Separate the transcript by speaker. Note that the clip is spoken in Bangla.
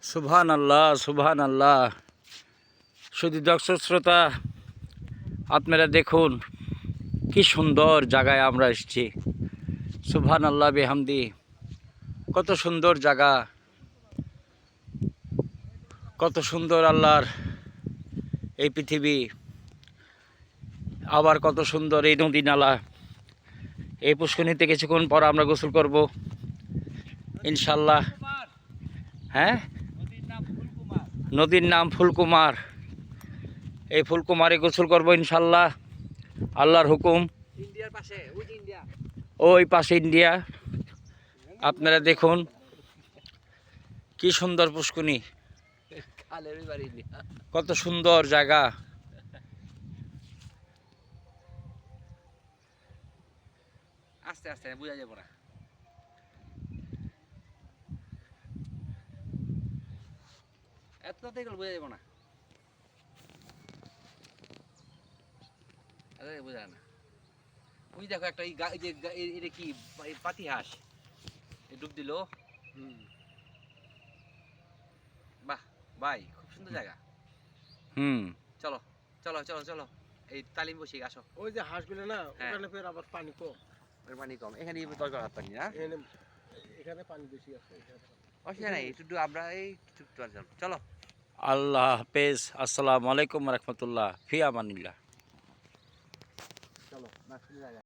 Speaker 1: সুবহানাল্লাহ সুবহানাল্লাহ। শুধু দর্শক শ্রোতা, আপনারা দেখুন কি সুন্দর জায়গায় আমরা এসেছি। সুবহানাল্লাহ বিহামদি। কত সুন্দর জায়গা, কত সুন্দর আল্লাহর এই পৃথিবী। আবার কত সুন্দর এই নদী নালা। এই পুষ্করিণীতে কিছুক্ষণ পর আমরা গোসল করব ইনশাল্লাহ। হ্যাঁ, নদীর নাম ফুলকুমার। এই ফুলকুমারে গোসল করব ইনশাল্লাহ, আল্লাহর হুকুম।
Speaker 2: ইন্ডিয়ার পাশে, ওই যে ইন্ডিয়া,
Speaker 1: ওই পাশে ইন্ডিয়া। আপনারা দেখুন কি সুন্দর পুষ্করিণী,
Speaker 2: খালের ওই বাড়ি ইন্ডিয়া।
Speaker 1: কত সুন্দর জায়গা।
Speaker 2: আস্তে আস্তে বোঝা যাবো না। এতটাতে এগুলো বোঝা যাবো না। বোঝা না। ওই দেখো একটা এই যে এটা কি পাতি হাঁস ডুব দিল। বাহ ভাই, খুব সুন্দর জায়গা। চলো চলো চলো চলো, এই তালিম বসে আসো।
Speaker 3: ওই যে হাঁসগুলো না, ওখানে ফের আবার পানি কম।
Speaker 2: পানি কম, এখানে দরকার হাত পানি না,
Speaker 3: এখানে পানি বেশি আছে।
Speaker 2: অসুবিধা নাই, একটু আমরা এই চলো।
Speaker 1: আল্লাহ হাফেজ। আসসালামু আলাইকুম রহমতুল্লাহ। ফি আমানিল্লাহ।
Speaker 2: চলো।